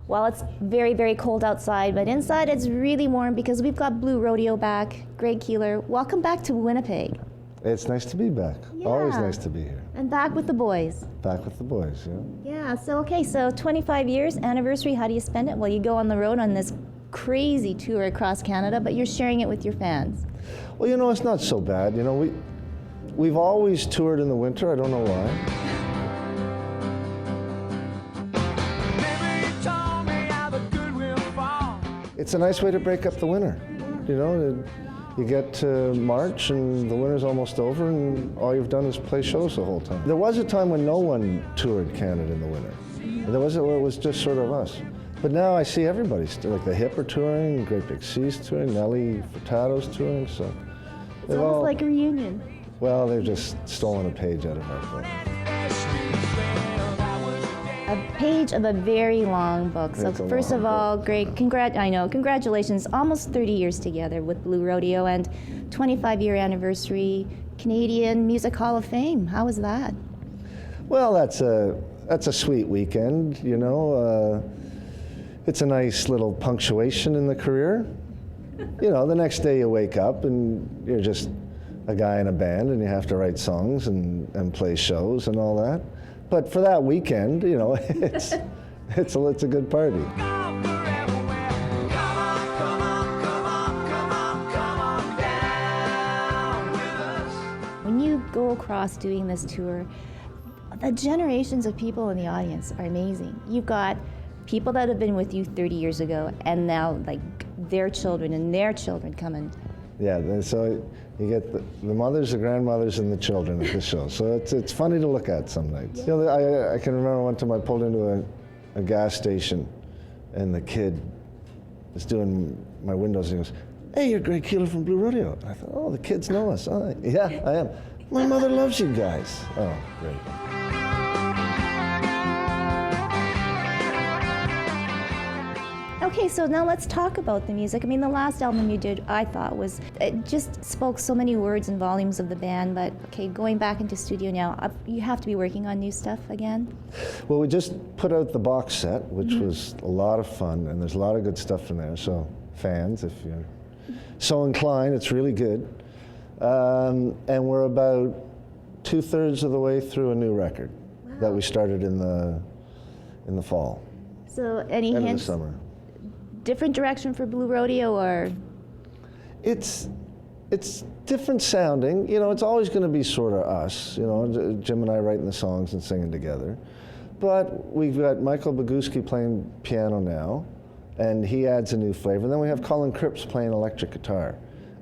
Well, it's very, very cold outside, but inside it's really warm because we've got Blue Rodeo back. Greg Keelor, welcome back to Winnipeg. It's nice to be back. Yeah. Always nice to be here. And back with the boys. Back with the boys, yeah. Yeah, so 25 years, anniversary, how do you spend it? Well, you go on the road on this crazy tour across Canada, but you're sharing it with your fans. Well, it's not so bad. We've always toured in the winter. I don't know why. It's a nice way to break up the winter. You get to March and the winter's almost over and all you've done is play shows the whole time. There was a time when no one toured Canada in the winter. It was just sort of us. But now I see everybody still, like the Hip are touring, Great Big Sea's touring, Nelly Furtado's touring, so. It's almost like a reunion. Well, they've just stolen a page out of our book. A page of a very long book. So first of all, Greg, congratulations. Almost 30 years together with Blue Rodeo and 25-year anniversary, Canadian Music Hall of Fame. How was that? Well, that's a sweet weekend, It's a nice little punctuation in the career. The next day you wake up and you're just a guy in a band and you have to write songs and play shows and all that. But for that weekend, it's a good party. When you go across doing this tour, the generations of people in the audience are amazing. You've got people that have been with you 30 years ago, and now like their children and their children coming. Yeah, so you get the mothers, the grandmothers, and the children at the show. So it's funny to look at some nights. Yeah. I can remember one time I pulled into a gas station, and the kid was doing my windows, and he goes, "Hey, you're Greg Keelor from Blue Rodeo." And I thought, oh, the kids know us. Oh, yeah, I am. My mother loves you guys. Oh, great. Okay, so now let's talk about the music. I mean, the last album you did, I thought it just spoke so many words and volumes of the band, but okay, going back into studio now, you have to be working on new stuff again? Well, we just put out the box set, which was a lot of fun, and there's a lot of good stuff in there, so fans, if you're so inclined, it's really good. And we're about 2/3 of the way through a new record that we started in the fall. So any end hints? Of the summer. Different direction for Blue Rodeo, or? It's different sounding. It's always going to be sort of us. Jim and I writing the songs and singing together. But we've got Michael Boguski playing piano now, and he adds a new flavor. And then we have Colin Cripps playing electric guitar,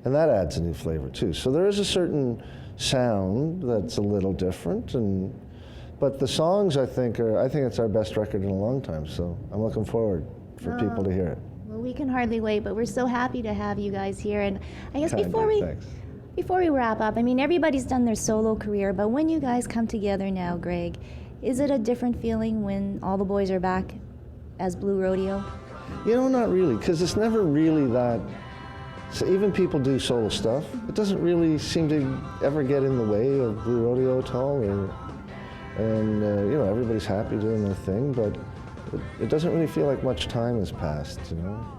and that adds a new flavor too. So there is a certain sound that's a little different, but the songs I think it's our best record in a long time. So I'm looking forward for people to hear it. Well, we can hardly wait, but we're so happy to have you guys here. And I guess before we wrap up, I mean, everybody's done their solo career, but when you guys come together now, Greg, is it a different feeling when all the boys are back as Blue Rodeo? Not really, because it's never really that. So even people do solo stuff, it doesn't really seem to ever get in the way of Blue Rodeo at all. And everybody's happy doing their thing, but it doesn't really feel like much time has passed,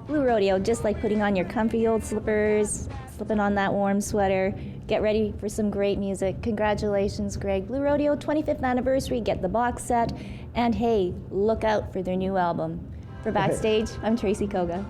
Blue Rodeo, just like putting on your comfy old slippers, slipping on that warm sweater, get ready for some great music. Congratulations, Greg. Blue Rodeo 25th anniversary, get the box set, and hey, look out for their new album. For Backstage, I'm Tracy Koga.